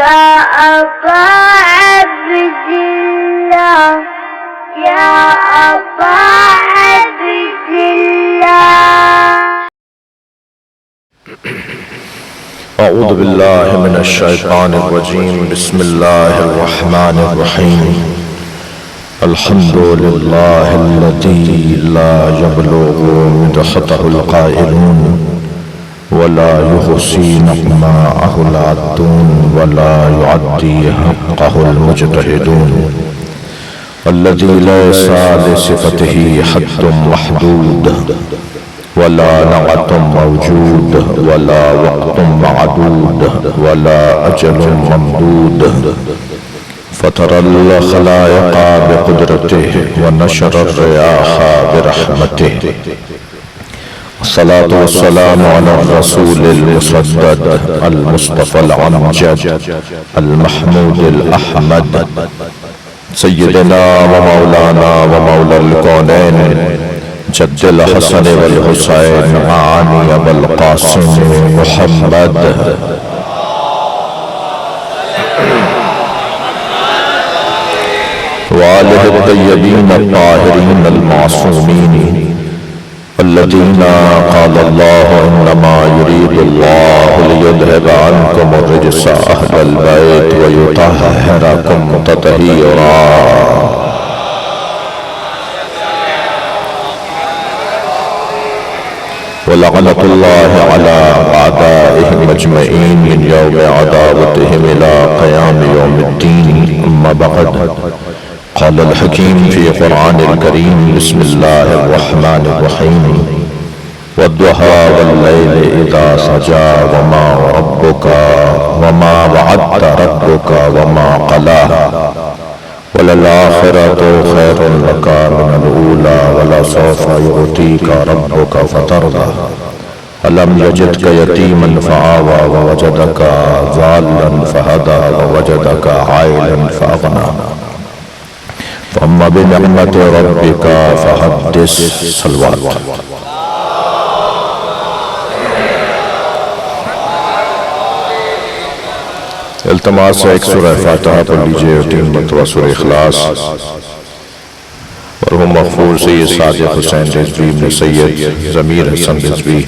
أبا عبد الله يا أبا عبد الله. أعوذ بالله من الشيطان الرجيم. بسم الله الرحمن الرحيم. الحمد لله الذي لا يبلغ مدحته القائلون ولا يحصي نعماءه العادون ولا يعدي حقه المجتهدون، الذي ليس لصفته حد محدود ولا نعت موجود ولا وقت معدود ولا أجل ممدود، فطر الخلائق بقدرته ونشر الرياح برحمته، الصلاة والسلام على الرسول المسدد المصطفى الأمجد المحمود الأحمد سيدنا ومولانا ومولى الكونين جد الحسن والحسين معاني أبا القاسم محمد وآله الطيبين الطاهرين المعصومين الذين قال الله إنما يريد الله ليذهب عنكم الرجس أهل البيت ويطهركم تطهيرا. ولعنة الله على أعدائهم أجمعين من يوم عداوتهم إلى قيام يوم الدين. أما بعد، قال الحكيم في قرآن الكريم: بسم الله الرحمن الرحيم. والضحى والليل إذا سجى وما وعد ربك وما قلى وللآخرة خير لك من الأولى ولسوف يؤتيك ربك فترضى ألم يجدك يتيما فآوى ووجدك ضالا فهدى ووجدك عائلا فأغنى فأما بنعمة ربك فحدث. صلوات. التماس ہے ایک سورہ فاتحہ پڑھ لیجئے اور 3 مرتبہ سورہ اخلاص. مرحوم مغفور سید صادق حسین رضوی ابن سید ضمیر حسن رضوی،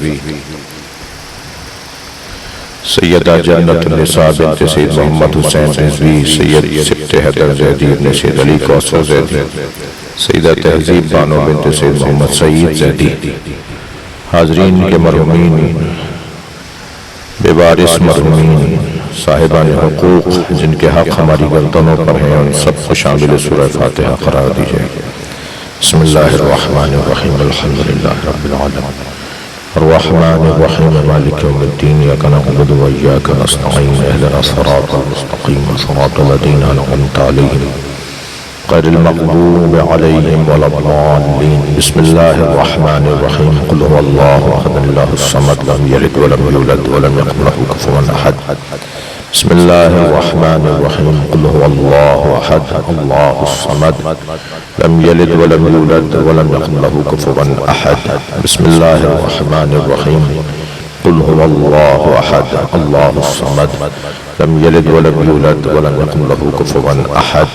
سیدہ جنت النساء بنت سید محمد حسین رضوی، سید سبت حیدر زیدی ابن سید علی کوثر زیدی، سیدہ تہذیب بانو بنت سید محمد سعید زیدی، حاضرین کے مرحومین، بے وارث مرحومین، صاحبان حقوق جن کے حق ہماری گردنوں پر ہیں، ان سب کو شامل سورہ فاتحہ قرار دیجئے. بسم اللہ الرحمن الرحیم. الحمدللہ رب العالمین الرحمن الرحیم مالک یوم الدین. ایاک نعبد و ایاک نستعین. اهدنا الصراط المستقیم صراط الذین انعمت علیہم غیر المغضوب علیہم ولا الضالین. بسم اللہ الرحمن الرحیم. قل هو اللہ احد اللہ الصمد لم یلد ولم یولد ولم یکن له کفوا احد. بسم اللہ الرحمن الرحیم. قل هو اللہ احد اللہ الصمد لم یلد ولم یولد ولم یکن له کفوا احد. بسم اللہ الرحمن الرحیم. قل هو اللہ احد اللہ الصمد لم یلد ولم یولد ولم یکن له کفوا احد.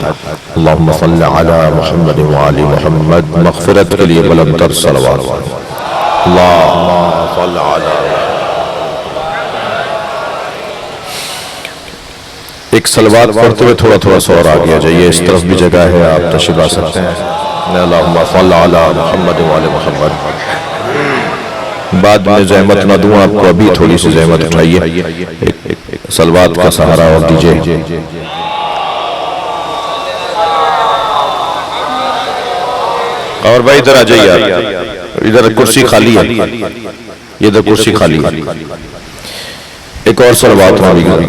اللہم صل علی محمد وعلی محمد. مغفرت کے لیے بلند تر صلوات. اللہم صل علی. ایک صلوات پڑھتے ہوئے تھوڑا تھوڑا سا اور آگیا جائیے، اس طرف بھی جگہ ہے، آپ تشریف لا سکتے ہیں. اللہم صل علی محمد وعلی محمد. بعد میں زحمت نہ دوں آپ کو، ابھی تھوڑی سی زحمت اٹھائیے، ایک صلوات کا سہارا اور دیجئے. اور بھائی ادھر آ جائیے، ادھر کرسی خالی ہے، یہ ادھر کرسی خالی ہے. ایک اور صلوات ہماری گئی.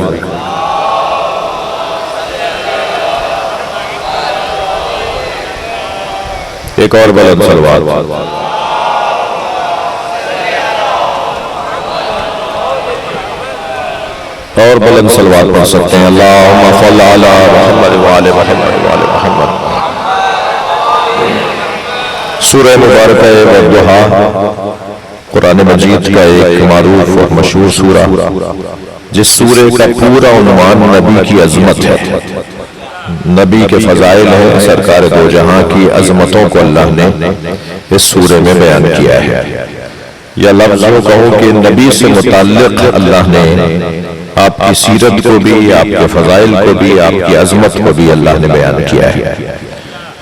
ایک اور بلند صلوات. اور بلند صلوات پڑھ سکتے ہیں. اللہم صل علی محمد وعلی محمد وعلی محمد. سورہ مبارکہ والضحیٰ قرآن مجید کا ایک معروف اور مشہور سورہ، جس سورے کا پورا عنوان نبی کی عظمت ہے، نبی کے فضائل ہیں، سرکار دو جہاں کی عظمتوں کو اللہ نے اس سورے میں بیان کیا ہے۔ یا لفظ یوں کہو کہ نبی سے متعلق اللہ نے آپ کی سیرت کو بھی، آپ کے فضائل کو بھی، آپ کی عظمت کو بھی اللہ نے بیان کیا ہے۔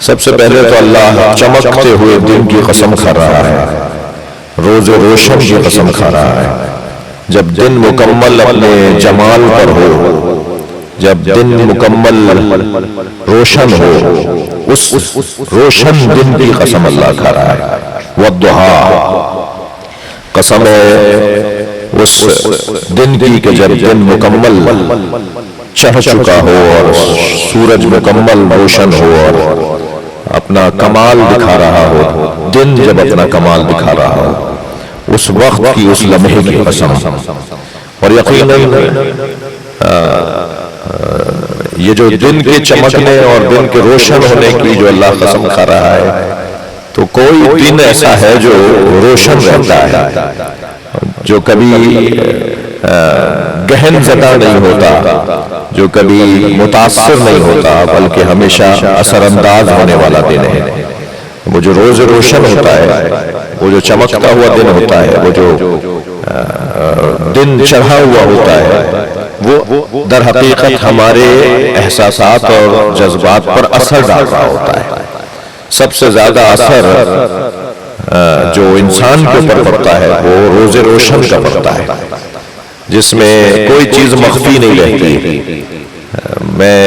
سب سے پہلے تو اللہ چمکتے ہوئے دن کی قسم کھا رہا ہے، روز روشن کی قسم کھا رہا ہے۔ جب دن مکمل اپنے جمال پر ہو، جب دن مکمل روشن ہو، اس روشن دن کی قسم اللہ کھا رہا ہے۔ والضحیٰ، قسم ہے اس دن کی کہ جب دن مکمل چڑھ چکا ہو اور سورج مکمل روشن ہو اور اپنا کمال دکھا رہا ہو، دن جب اپنا کمال دکھا رہا ہو، اس وقت کی، اس لمحے کی قسم۔ اور یقیناً یہ جو دن کے چمکنے اور دن کے روشن ہونے کی جو اللہ قسم کھا رہا ہے، تو کوئی دن ایسا ہے جو روشن رہتا ہے، جو کبھی گہن زدہ نہیں ہوتا، جو کبھی متاثر نہیں ہوتا، بلکہ ہمیشہ اثر انداز ہونے والا دن ہے۔ وہ جو روز روشن ہوتا ہے، وہ جو چمکتا ہوا دن ہوتا ہے، وہ جو دن چڑھا ہوا ہوتا ہے، وہ در حقیقت ہمارے احساسات اور جذبات پر اثر ڈال رہا ہوتا ہے۔ سب سے زیادہ اثر جو انسان کے اوپر پڑتا ہے وہ روز روشن کا پڑتا ہے، جس میں کوئی چیز مخفی نہیں رہتی۔ میں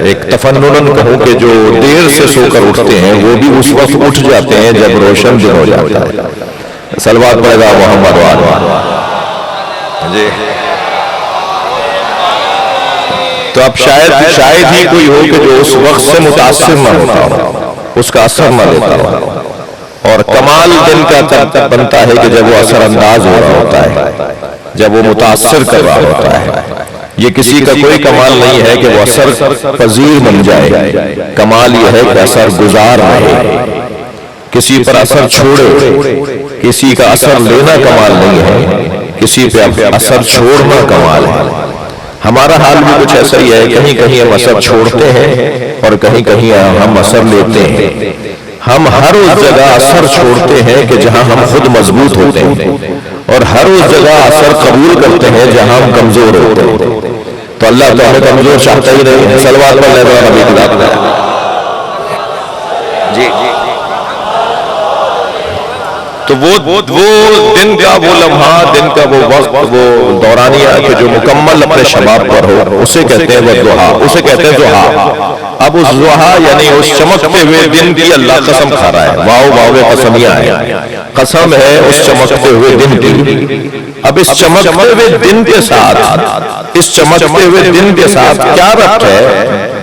ایک تفنن کہوں کہ جو دیر سے سو کر اٹھتے ہیں وہ بھی اس وقت اٹھ جاتے ہیں جب روشن دن ہو جاتا ہے۔ صلوات پڑھے محمد وآلہ۔ جی تو اب شاید ہی کوئی ہو کہ جو اس وقت سے متاثر نہ ہوتا ہو، اس کا اثر نہ لیتا ہو۔ اور کمال دن کا تب بنتا ہے کہ جب وہ اثر انداز ہو رہا ہوتا ہے، جب وہ متاثر کر رہا ہوتا ہے۔ یہ کسی کا کوئی کمال نہیں ہے کہ وہ اثر پذیر بن جائے، کمال یہ ہے کہ اثر گزار رہے، کسی پر اثر چھوڑے۔ کسی کا اثر لینا کمال نہیں ہے، کسی پہ اثر چھوڑنا کمال ہے۔ ہمارا حال بھی کچھ ایسا ہی ہے، کہیں کہیں ہم اثر چھوڑتے ہیں اور کہیں کہیں ہم اثر لیتے ہیں۔ ہم ہر اس جگہ اثر چھوڑتے ہیں کہ جہاں ہم خود مضبوط ہوتے ہیں، اور ہر اس جگہ اثر قبول کرتے ہیں جہاں ہم کمزور ہوتے ہیں۔ تو اللہ تو ہمیں کمزور چاہتا ہی نہیں ہے۔ صلوات پر لے نبی کی ذات میں۔ جی تو وہ دن کا وہ لمحہ، دن کا وہ وقت، وہ دورانیہ کہ جو مکمل اپنے شباب پر ہو، اسے کہتے ہیں وہ ضحیٰ، اسے کہتے ہیں ضحیٰ۔ اب اس ضحیٰ یعنی اس چمکتے ہوئے دن کی اللہ قسم کھا رہا ہے۔ واو واو قسمیہ ہے، قسم ہے اس چمکتے ہوئے دن کی۔ اب اس چمکتے ہوئے دن کے ساتھ، اس چمکتے ہوئے دن کے ساتھ کیا ربط ہے؟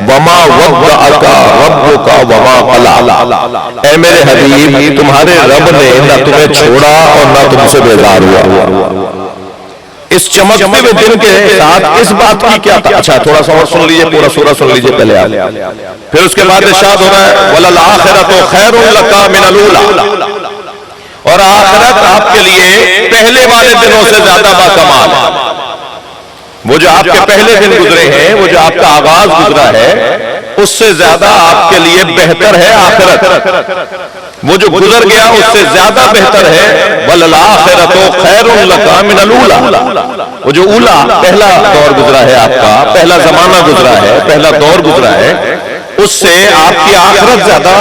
وما ودعک ربک وما قلی۔ اے میرے حبیب، تمہارے رب نے نہ تمہیں چھوڑا اور نہ تم سے بیزار ہوا۔ اس چمکتے ہوئے دن کے ساتھ اس بات کی کیا تھا؟ اچھا تھوڑا سا اور سن لیجئے، پورا سورہ سن لیجئے پہلے آپ۔ پھر اس کے بعد ارشاد ہو رہا ہے وَلَلْآخِرَةُ خَيْرٌ لَكَ مِنَ الْأُولَىٰ، اور آخرت آپ کے لیے پہلے والے دنوں سے زیادہ باکمال ہے۔ وہ جو آپ کے پہلے دن گزرے ہیں، وہ جو آپ کا آغاز گزرا ہے، اس سے زیادہ آپ کے لیے بہتر ہے آخرت۔ وہ جو گزر گیا اس سے زیادہ بہتر ہے۔ وَلَلْآخِرَةُ خَيْرٌ لَكَ مِنَ الْأُولَىٰ، وہ جو اولا پہلا دور گزرا ہے آپ کا، پہلا زمانہ گزرا ہے، پہلا دور گزرا ہے، اس سے آپ کی آخرت زیادہ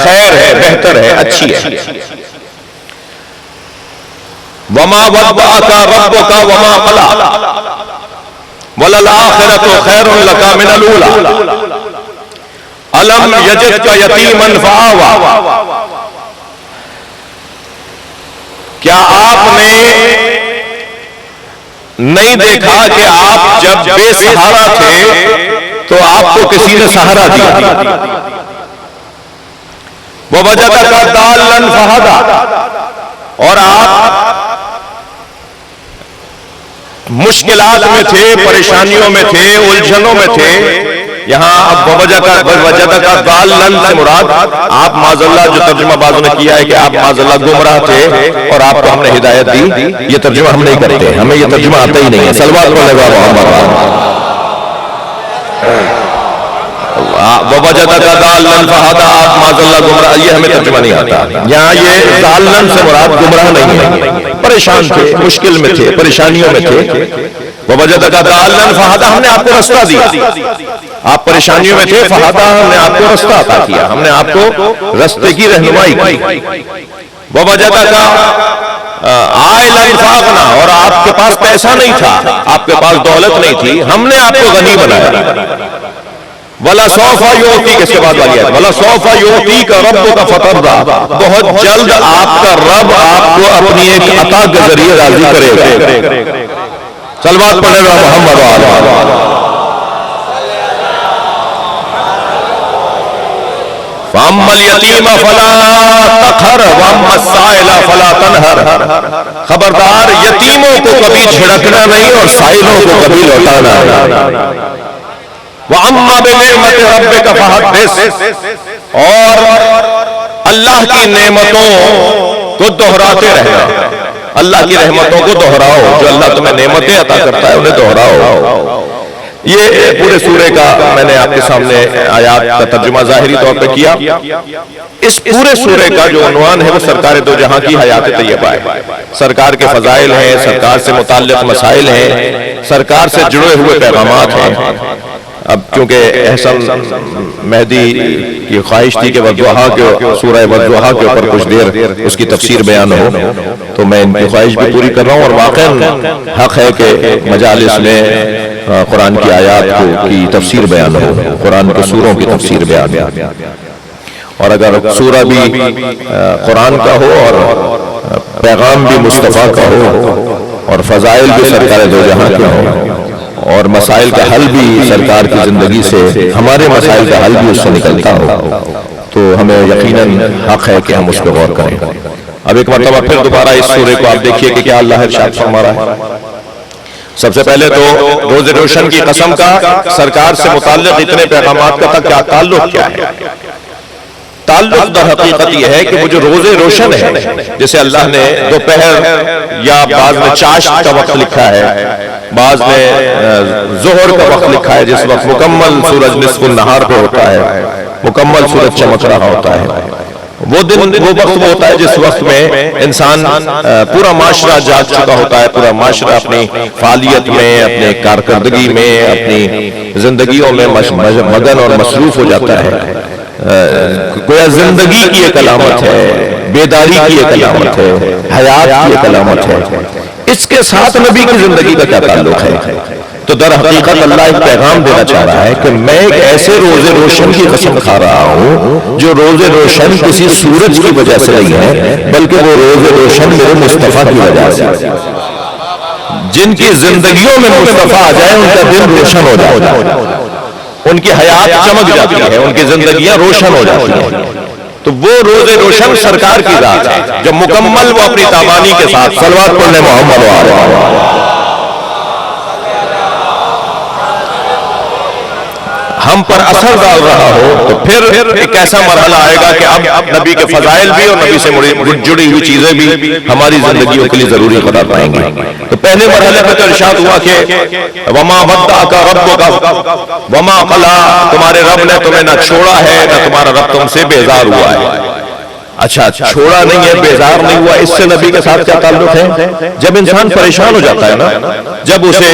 خیر ہے، بہتر ہے، اچھی ہے۔ وَمَا وَدَّعَكَ رَبُّكَ وَمَا قَلَىٰ وَلَلْآخِرَةُ خَيْرٌ لَكَ مِنَ الْأُولَىٰ أَلَمْ يَجِدْكَ يَتِيمًا فَآوَىٰ۔ کیا آپ نے نہیں دیکھا کہ آپ جب بے سہارا تھے تو آپ کو کسی نے سہارا دیا؟ وَوَجَدَكَ ضَالًّا فَهَدَىٰ، اور آپ مشکلات میں تھے، پریشانیوں میں تھے، الجھنوں میں تھے، یہاں اب وجدک ضالن سے مراد آپ معاذ اللہ، جو ترجمہ بعضوں نے کیا ہے کہ آپ معاذ اللہ گمراہ تھے اور آپ کو ہم نے ہدایت دی، یہ ترجمہ ہم نہیں کرتے، ہمیں یہ ترجمہ آتا ہی نہیں ہے. صلوات پڑھنے والے محمد وَوَجَدَكَ ضَالًّا فَهَدَىٰ، آپ معاذ اللہ گمراہ، یہ ہمیں ترجمہ نہیں آتا. یہاں یہ ضالًا سے مراد گمراہ نہیں ہے، پریشان تھے، مشکل میں تھے، پریشانیوں میں تھے. وَوَجَدَكَ ضَالًّا فَهَدَىٰ، ہم نے آپ کو رستہ دیا. آپ پریشانیوں میں تھے، فَهَدَىٰ، ہم نے آپ کو رستہ عطا کیا، ہم نے آپ کو رستے کی رہنمائی کی. وَوَجَدَكَ عَائِلًا فَأَغْنَىٰ، اور آپ کے پاس پیسہ نہیں تھا، آپ کے پاس دولت نہیں تھی، ہم نے آپ کو غنی بنایا. وَلَسَوْفَ يُعْطِيكَ، اس کے بعد والی آیت، وَلَسَوْفَ يُعْطِيكَ رَبُّكَ فَتَرْضَىٰ، بہت جلد آپ کا رب آپ کو اپنی ایک عطا کے ذریعے راضی کرے گا. صلوات پڑھنے والا محمد وآلہ. فَأَمَّا الْيَتِيمَ فَلَا تَقْهَرْ وَأَمَّا السَّائِلَ فَلَا تَنْهَرْ، خبردار یتیموں کو کبھی جھڑکنا نہیں اور سائلوں کو کبھی لوٹانا نہیں. وَأَمَّا بِنِعْمَتِ رَبِّكَ فَحَدِّثْ، اور اللہ کی نعمتوں کو دہراتے رہنا، اللہ کی رحمتوں کو دہراؤ، جو اللہ تمہیں نعمتیں عطا کرتا ہے انہیں دہراؤ. یہ پورے سورے کا میں نے آپ کے سامنے آیات کا ترجمہ ظاہری طور پہ کیا. اس پورے سورے کا جو عنوان ہے وہ سرکار دو جہاں کی حیات طیبہ ہے. سرکار کے فضائل ہیں، سرکار سے متعلق مسائل ہیں، سرکار سے جڑے ہوئے پیغامات ہیں. اب کیونکہ احسن مہدی کی خواہش تھی کہ والضحیٰ کے سورہ والضحیٰ کے اوپر کچھ دیر اس کی تفسیر بیان ہو، تو میں ان کی خواہش بھی پوری کر رہا ہوں. اور واقعاً حق ہے کہ مجالس میں قرآن کی آیات کی تفسیر بیان ہو، قرآن کے سوروں کی تفسیر بیان ہو. اور اگر سورہ بھی قرآن کا ہو اور پیغام بھی مصطفیٰ کا ہو اور فضائل بھی سرکار دو جہاں کے ہوں اور مسائل کا حل بھی سرکار کی زندگی سے، ہمارے مسائل کا حل بھی اس سے نکلتا ہو، تو ہمیں یقیناً حق ہے کہ ہم اس پہ غور کریں. اب ایک مرتبہ پھر دوبارہ اس سورے کو آپ دیکھیے کہ کیا اللہ ارشاد فرما رہا ہے. سب سے پہلے تو روز روشن کی قسم کا سرکار سے متعلق اتنے پیغامات کا کیا تعلق کیا ہے؟ تعلق در حقیقت یہ ہے کہ وہ جو روز روشن ہے، جسے اللہ نے دوپہر یا بعض میں چاشت کا وقت لکھا ہے، بعض نے ظہر کا وقت لکھا ہے، جس وقت مکمل سورج نصف النہار پہ ہوتا ہے، مکمل سورج چمک رہا ہوتا ہے. وہ دن وہ وقت وہ ہوتا ہے جس وقت میں انسان پورا معاشرہ جاگ چکا ہوتا ہے، پورا معاشرہ اپنی فعالیت میں، اپنے کارکردگی میں، اپنی زندگیوں میں مگن اور مصروف ہو جاتا ہے. گویا زندگی کی ایک علامت ہے، بیداری کی ایک علامت ہے، حیات کی ایک علامت ہے. اس کے ساتھ نبی کی زندگی کا کیا تعلق ہے؟ تو در حقیقت اللہ ایک پیغام دینا چاہ رہا ہے کہ میں ایک ایسے روز روشن کی قسم کھا رہا ہوں جو روز روشن کسی سورج کی وجہ سے نہیں ہے، بلکہ وہ روز روشن میرے مصطفیٰ کی وجہ سے. جن کی زندگیوں میں مصطفیٰ آ جائے ان کا دن روشن ہو جائے، ان کی حیات چمک جاتی ہے، ان کی زندگیاں روشن ہو جاتی ہیں. تو وہ روز روشن سرکار کی ذات ہے جو مکمل وہ اپنی تابانی کے ساتھ صلوات پڑھنے محمد وآلہ ہم پر اثر ڈال رہا ہو، تو پھر ایک ایسا مرحلہ آئے گا کہ اب نبی کے فضائل بھی اور نبی سے جڑی ہوئی چیزیں بھی ہماری زندگیوں کے لیے ضروری قرار پائیں گی. تو پہلے مرحلے میں تو ارشاد ہوا کہ وما ودعک ربک وما قلی، تمہارے رب نے تمہیں نہ چھوڑا ہے نہ تمہارا رب تم سے بیزار ہوا ہے. اچھا چھوڑا نہیں ہے، بیزار نہیں ہوا، اس سے نبی کے ساتھ کیا تعلق ہے؟ جب انسان پریشان ہو جاتا ہے نا، جب اسے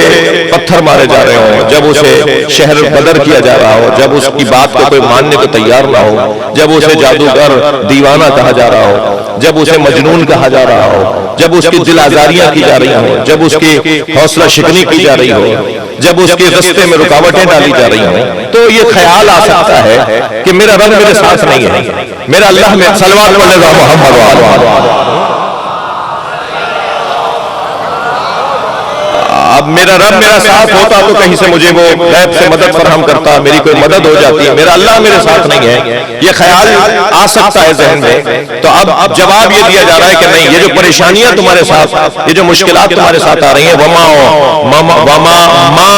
پتھر مارے جا رہے ہوں، جب اسے شہر بدر کیا جا رہا ہو، جب اس کی بات کو کوئی ماننے کو تیار نہ ہو، جب اسے جادوگر دیوانہ کہا جا رہا ہو، جب اسے مجنون کہا جا رہا ہو، جب اس کی دل آزاریاں کی جا رہی ہوں، جب اس کی حوصلہ شکنی کی جا رہی ہو، جب اس کے رستے میں رکاوٹیں ڈالی جا رہی ہوں، تو یہ خیال آ سکتا ہے کہ میرا رب میرے ساتھ نہیں ہے، میرا اللہ میں صلوات پڑھنے والا محمد وآلہ. اب میرا رب میرا ساتھ ہوتا تو کہیں سے مجھے وہ غیب سے مدد فراہم کرتا، میری کوئی مدد ہو جاتی. میرا اللہ میرے ساتھ نہیں ہے، یہ خیال آ سکتا ہے ذہن میں. تو اب جواب یہ دیا جا رہا ہے کہ نہیں، یہ جو پریشانیاں تمہارے ساتھ، یہ جو مشکلات تمہارے ساتھ آ رہی ہیں، وما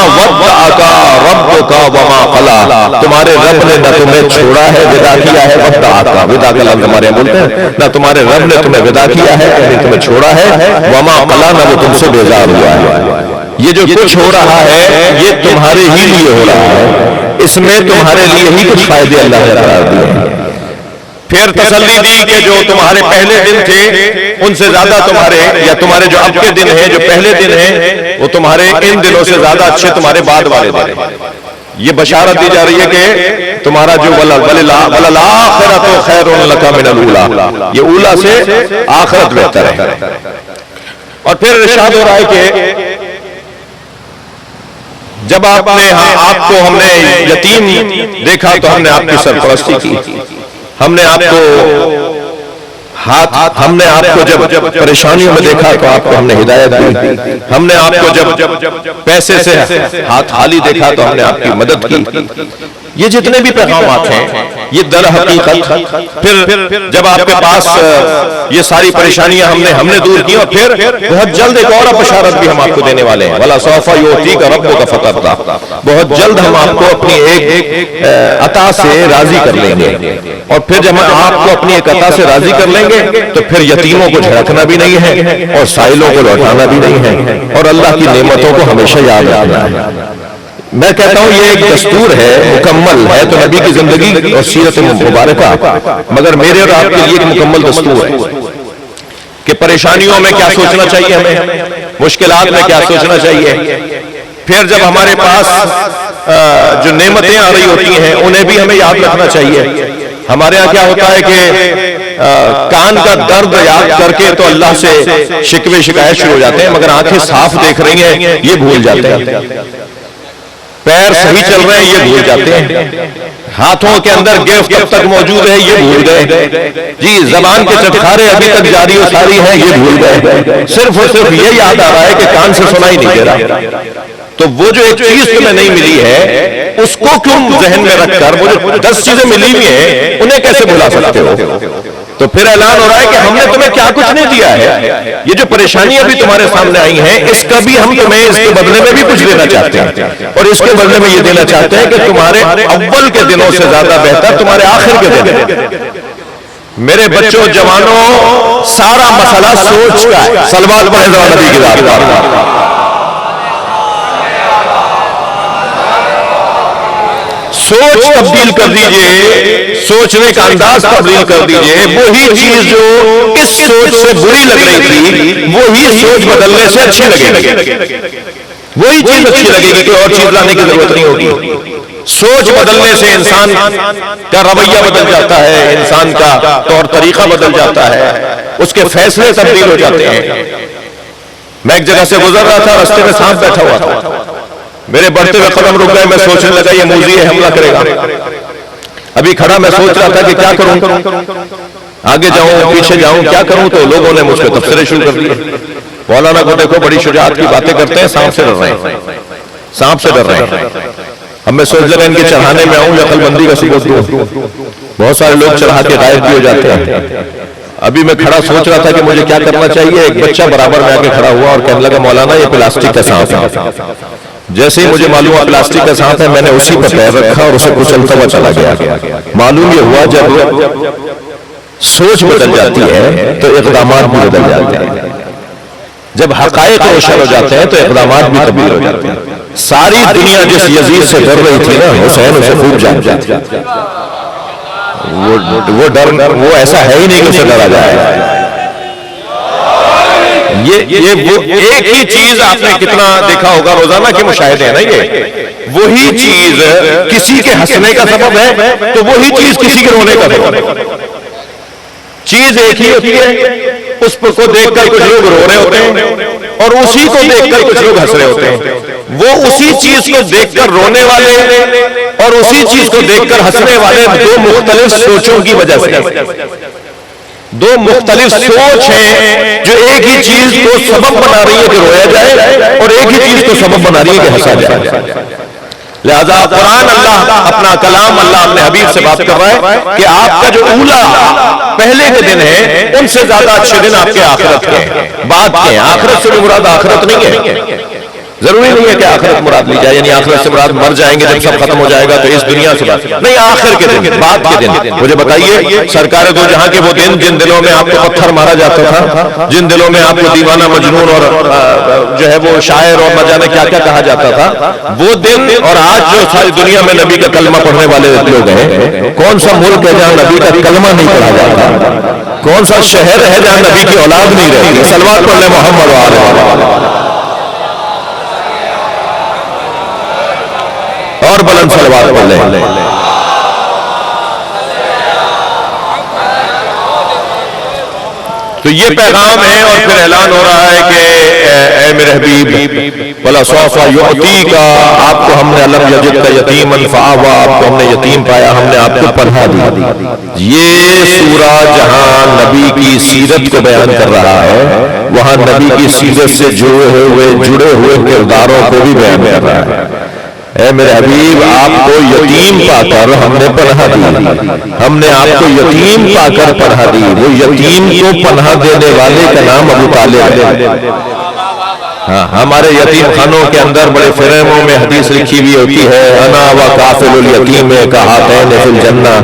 ودعک ربک وما قلی، قلا، تمہارے رب نے نہ تمہیں چھوڑا ہے ودا کیا ہے، ودا کا لفظ ہمارے یہاں بولتے ہیں، نہ تمہارے رب نے تمہیں ودا کیا ہے، یعنی تمہیں چھوڑا ہے، وما قلا، نہ وہ تم سے بیزار ہوا ہے۔ یہ جو کچھ ہو رہا ہے یہ تمہارے ہی لیے ہو رہا ہے، اس میں تمہارے لیے ہی کچھ فائدے اللہ نے قرار دیے ہیں۔ پھر تسلی دی کہ جو تمہارے پہلے دن تھے ان سے زیادہ تمہارے، یا تمہارے جو اب کے دن ہیں، جو پہلے دن ہیں وہ تمہارے ان دنوں سے زیادہ اچھے تمہارے بعد والے دن ہیں۔ یہ بشارت دی جا رہی ہے کہ تمہارا جو وَلَلْآخِرَةُ خَيْرٌ لَكَ مِنَ الْأُولَىٰ، یہ اولا سے آخرت بہتر ہے۔ اور پھر ارشاد ہو رہا ہے کہ جب آپ کو ہم نے یتیم دیکھا تو ہم نے آپ کی سرپرستی کی، ہم نے آپ کو جب پریشانیوں میں دیکھا تو آپ کو ہم نے ہدایت دی، ہم نے آپ کو جب پیسے سے ہاتھ خالی دیکھا تو ہم نے آپ کی مدد کی۔ یہ جتنے بھی پیغامات ہیں یہ در حقیقت پھر جب آپ کے پاس یہ ساری پریشانیاں ہم نے دور کی، اور پھر بہت جلد ایک اور بشارت بھی ہم آپ کو دینے والے ہیں، وَلَسَوْفَ يُعْطِيكَ رَبُّكَ فَتَرْضَىٰ، بہت جلد ہم آپ کو اپنی ایک عطا سے راضی کر لیں گے، اور پھر جب ہم آپ کو اپنی ایک عطا سے راضی کر لیں گے تو پھر یتیموں کو جھڑکنا بھی نہیں ہے اور سائلوں کو لوٹانا بھی نہیں ہے، اور اللہ کی نعمتوں کو ہمیشہ یاد رکھنا ہے۔ میں کہتا ہوں یہ ایک دستور ہے، مکمل ہے تو نبی کی زندگی اور سیرت مبارکہ، مگر میرے اور آپ کے لیے ایک مکمل دستور ہے کہ پریشانیوں میں کیا سوچنا چاہیے، ہمیں مشکلات میں کیا سوچنا چاہیے، پھر جب ہمارے پاس جو نعمتیں آ رہی ہوتی ہیں انہیں بھی ہمیں یاد رکھنا چاہیے۔ ہمارے ہاں کیا ہوتا ہے کہ کان کا درد یاد کر کے تو اللہ سے شکوے شکایت شروع ہو جاتے ہیں، مگر آنکھیں صاف دیکھ رہی ہیں یہ بھول جاتے ہیں، پیر صحیح چل رہے ہیں یہ بھول جاتے ہیں، ہاتھوں کے اندر گرفت اب تک موجود ہے یہ بھول گئے، جی زبان کے چٹخارے ابھی تک جاری و ساری ہیں یہ بھول گئے، صرف اور صرف یہ یاد آ رہا ہے کہ کان سے سنائی نہیں دے رہا۔ تو وہ جو ایک چیز تمہیں نہیں ملی ہے اس کو کیوں ذہن میں رکھ کر وہ جو 10 چیزیں ملی ہوئی ہیں انہیں کیسے بھلا سکتے ہو؟ تو پھر اعلان ہو رہا ہے کہ ہم نے تمہیں کیا کچھ نہیں دیا ہے، یہ جو پریشانیاں بھی تمہارے سامنے آئی ہیں اس کا بھی ہم تمہیں اس کے بدلے میں بھی کچھ دینا چاہتے ہیں، اور اس کے بدلے میں یہ دینا چاہتے ہیں کہ تمہارے اول کے دنوں سے زیادہ بہتر تمہارے آخر کے دن ہیں۔ میرے بچوں جوانوں سارا مسئلہ سوچ کا ہے، صلوات پڑھیں ذرا نبی کی ذات پر۔ سوچ تبدیل کر دیجئے، سوچنے کا انداز تبدیل کر دیجئے، وہی چیز جو اس سوچ سے بری لگ رہی تھی وہی سوچ بدلنے سے اچھی لگے گی، وہی چیز اچھی لگے گی، کوئی اور چیز لانے کی ضرورت نہیں ہوگی۔ سوچ بدلنے سے انسان کا رویہ بدل جاتا ہے، انسان کا طور طریقہ بدل جاتا ہے، اس کے فیصلے تبدیل ہو جاتے ہیں۔ میں ایک جگہ سے گزر رہا تھا، راستے میں سانپ بیٹھا ہوا تھا، میرے بڑھتے ہوئے قدم رک گئے، میں سوچنے لگا یہ موذی ہے حملہ کرے گا۔ ابھی کھڑا میں سوچ رہا تھا کہ کیا کروں، آگے جاؤں پیچھے جاؤں کیا کروں، تو لوگوں نے مجھ پہ تبصرے شروع کر دیے، مولانا کو دیکھو بڑی شجاعت کی باتیں کرتے ہیں، سانپ سے ڈر رہے ہیں، سانپ سے ڈر رہے ہیں۔ اب میں سوچ رہا ان کے چڑھانے میں آؤں یا عقل بندی کا ثبوت دوں، بہت سارے لوگ چڑھا کے غائب بھی ہو جاتے ہیں۔ ابھی میں کھڑا سوچ رہا تھا کہ مجھے کیا کرنا چاہیے، ایک بچہ برابر میں آ کے کھڑا ہوا اور کہنے لگا مولانا یہ پلاسٹک کا سانپ ہے۔ جیسے ہی مجھے معلوم ہوا پلاسٹک کا سانپ ہے میں نے اسی پر پیر رکھا اور اسے کچلتا ہوا چلا گیا۔ معلوم یہ ہوا جب سوچ بدل جاتی ہے تو اقدامات بھی بدل جاتے ہیں، جب حقائق روشن ہو جاتے ہیں تو اقدامات بھی تبدیل ہو جاتے ہیں۔ ساری دنیا جس یزید سے ڈر رہی تھی نا، حسین اسے خوب جانتا ہے، وہ ڈر وہ ایسا ہے ہی نہیں کہ اسے ڈرا جائے۔ یہ وہ ایک ہی چیز آپ نے کتنا دیکھا ہوگا روزانہ کے مشاہدے ہیں نا، یہ وہی چیز کسی کے ہنسنے کا سبب ہے تو وہی چیز کسی کے رونے کا سبب ہے۔ چیز ایک ہی ہوتی ہے، اس کو دیکھ کر کچھ لوگ رو رہے ہوتے ہیں اور اسی کو دیکھ کر کچھ لوگ ہنس رہے ہوتے ہیں۔ وہ اسی چیز کو دیکھ کر رونے والے اور اسی چیز کو دیکھ کر ہنسنے والے دو مختلف سوچوں کی وجہ سے، دو مختلف سوچ ہیں جو ایک ہی چیز کو سبب بنا رہی ہے کہ رویا جائے اور ایک ہی چیز کو سبب بنا رہی ہے کہ ہنسا جائے۔ لہذا قرآن اللہ اپنا کلام اللہ اپنے حبیب سے بات کر رہا ہے کہ آپ کا جو اولا پہلے کے دن ہے ان سے زیادہ اچھے دن آپ کے آخرت کے ہیں، بعد کے ہیں۔ آخرت سے مراد آخرت نہیں ہے، ضروری نہیں ہے کہ آخرت مراد لی جائے، یعنی آخرت سے مراد مر جائیں گے جب سب ختم ہو جائے گا تو اس دنیا سے بات نہیں، آخر کے دن، بعد کے دن۔ مجھے بتائیے سرکار دو جہاں کے وہ دن جن دلوں میں آپ کو پتھر مارا جاتا تھا، جن دلوں میں آپ کو دیوانہ مجنون اور جو ہے وہ شاعر اور نہ جانے کیا کیا کہا جاتا تھا، وہ دن اور آج جو ساری دنیا میں نبی کا کلمہ پڑھنے والے لوگ ہیں، کون سا ملک ہے جہاں نبی کا کلمہ نہیں پڑھا جاتا؟ کون سا شہر ہے جہاں نبی کی اولاد نہیں رہتی؟ صلوات پڑھ لیں محمد و آلہ اور بلند صلوات پڑھ لیں۔ تو یہ پیغام ہے اور پھر اعلان ہو رہا ہے کہ اے میرے حبیب وَلَسَوْفَ يُعْطِيكَ، آپ کو ہم نے أَلَمْ يَجِدْكَ يَتِيمًا فَآوَىٰ، آپ کو ہم نے یتیم پایا، ہم نے آپ کو پناہ دی۔ یہ سورہ جہاں نبی کی سیرت کو بیان کر رہا ہے، وہاں نبی کی سیرت سے جڑے ہوئے کرداروں کو بھی بیان کر رہا ہے۔ اے میرے حبیب آپ کو یتیم پا کر ہم نے پناہ دی، ہم نے آپ کو یتیم پا کر پناہ دی۔ وہ یتیم کو پناہ دینے والے کا نام ابو طالب ہے۔ ہاں، ہمارے یتیم خانوں کے اندر بڑے فریموں میں حدیث لکھی ہوئی ہوتی ہے، انا و کافل الیتیم کہاتین فی الجنہ،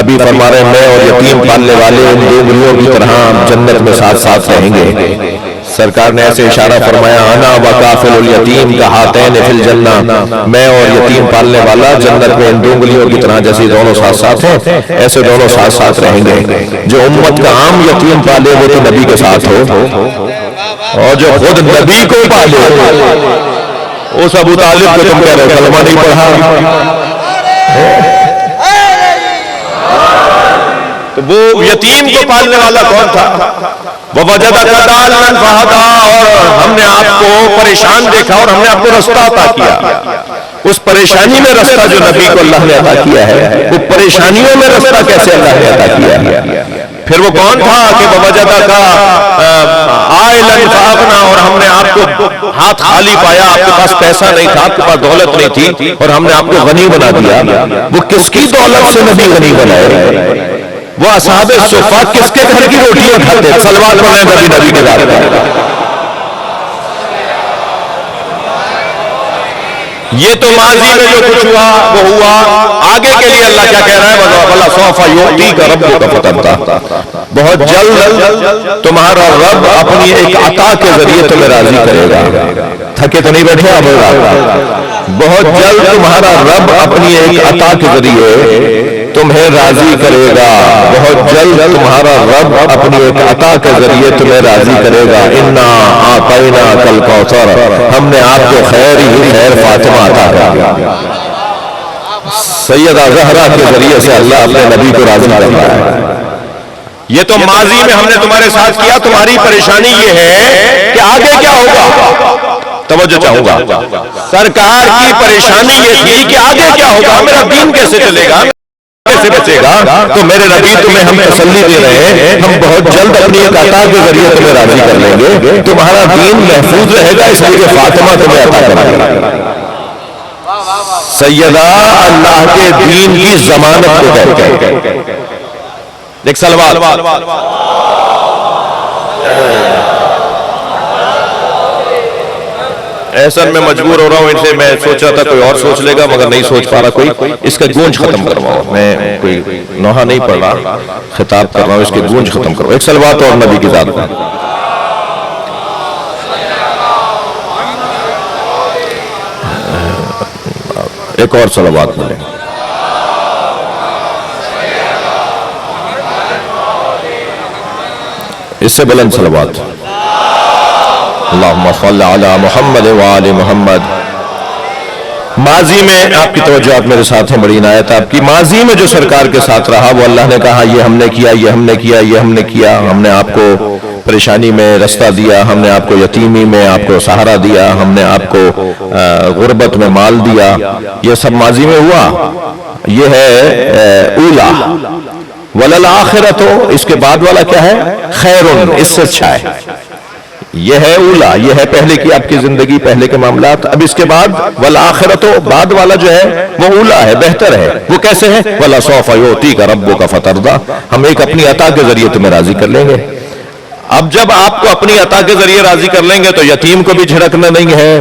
نبی فرما رہے ہیں میں اور یتیم پالنے والے ان دو انگلیوں کی طرح جنت میں ساتھ ساتھ رہیں گے۔ سرکار نے ایسے اشارہ فرمایا انا و کافل الیتیم کہاتین فی الجنہ، میں اور یتیم پالنے والا جنت میں ان دو انگلیوں کی طرح جیسے دونوں ساتھ ساتھ ہیں ایسے دونوں ساتھ ساتھ رہیں گے۔ جو امت کا عام یتیم پالے وہ تو نبی کے ساتھ ہو، اور جو خود نبی کو پالے اس ابو طالب کو تم کہہ رہے کلمہ نہیں پڑھا۔ تو وہ یتیم کو پالنے والا کون تھا؟ وَوَجَدَكَ ضَالًّا فَهَدَىٰ، اور ہم نے آپ کو پریشان دیکھا اور ہم نے آپ کو رستہ عطا کیا۔ اس پریشانی میں رستہ جو نبی کو اللہ نے عطا کیا ہے، وہ پریشانیوں میں رستہ کیسے اللہ نے عطا کیا ہے؟ پھر وہ کون تھا کہ وَوَجَدَكَ عَائِلًا فَأَغْنَىٰ، اور ہم نے آپ کو ہاتھ خالی پایا، آپ کے پاس پیسہ نہیں تھا، آپ کے پاس دولت نہیں تھی، اور ہم نے آپ کو غنی بنا دیا۔ وہ کس کی دولت سے نبی غنی بنائے؟ وہ اصحاب صفہ کس کے گھر کی روٹیاں کھاتے؟ صلوات پڑھیں نبی کے ذات پر۔ یہ تو ماضی میں جو کچھ ہوا وہ ہوا، آگے کے لیے اللہ کیا کہہ رہا ہے؟ وَلَسَوْفَ يُعْطِيكَ رَبُّكَ فَتَرْضَىٰ، بہت جلد تمہارا رب اپنی ایک عطا کے ذریعے تمہیں راضی کرے گا۔ تھکے تو نہیں بیٹھے آپ لوگ؟ بہت جلد تمہارا رب اپنی ایک عطا کے ذریعے تمہیں راضی کرے گا، بہت جلد تمہارا رب اپنی ایک عطا کے ذریعے تمہیں راضی کرے گا۔ انا اعطیناک الکوثر، ہم نے آپ کو خیر ہی خیر فاطمہ عطا کیا۔ سیدہ زہرا کے ذریعے سے اللہ اپنے نبی کو راضی کر رہا ہے۔ یہ تو ماضی میں ہم نے تمہارے ساتھ کیا، تمہاری پریشانی یہ ہے کہ آگے کیا ہوگا؟ توجہ چاہوں گا، سرکار کی پریشانی یہ تھی کہ آگے کیا ہوگا، میرا دین کیسے چلے گا، کیسے بچے گا؟ تو میرے نبی تمہیں ہم تسلی دے رہے ہیں، ہم بہت جلد اپنی ایک عطا کے ذریعے تمہیں راضی کر لیں گے، تمہارا دین محفوظ رہے گا، اس لیے فاطمہ تمہیں عطا کرے گا۔ سیدہ اللہ کے دین کی ضمانت کو کہتے ہیں۔ ایک سلوات احسن میں مجبور ہو رہا ہوں ان سے، میں سوچ رہا تھا کوئی اور سوچ لے گا مگر نہیں سوچ پا رہا کوئی، اس کا گونج ختم کرواؤ، میں کوئی نوحہ نہیں پڑھ رہا، خطاب کر رہا ہوں، اس کے گونج ختم کرواؤ۔ ایک سلوات اور نبی کی ذات میں۔ ایک اور سلوات بولیں۔ اس سے بلند سلوات۔ اللہم صلی علی محمد وآل محمد۔ ماضی میں آپ کی توجہات میرے ساتھ ہیں، بڑی عنایت آپ کی، ماضی میں جو سرکار کے ساتھ رہا وہ اللہ نے کہا یہ ہم نے کیا، یہ ہم نے کیا، یہ ہم نے کیا، ہم نے آپ کو پریشانی میں رستہ دیا، ہم نے آپ کو یتیمی میں آپ کو سہارا دیا، ہم نے آپ کو غربت میں مال دیا، یہ سب ماضی میں ہوا۔ یہ ہے اولا۔ وَلَلْآخِرَةُ، اس کے بعد والا کیا ہے؟ خیرٌ، اس سے اچھا ہے۔ یہ ہے اولا، یہ ہے پہلے کی آپ کی زندگی، پہلے کے معاملات۔ اب اس کے بعد وَالْآخِرَةُ، بعد والا جو ہے وہ اولا ہے، بہتر ہے۔ وہ کیسے ہے؟ وَلَسَوْفَ يُعْطِيكَ رَبُّكَ فَتَرْضَىٰ، ہم ایک اپنی عطا کے ذریعے تمہیں راضی کر لیں گے۔ اب جب آپ کو اپنی عطا کے ذریعے راضی کر لیں گے تو یتیم کو بھی جھڑکنا نہیں ہے،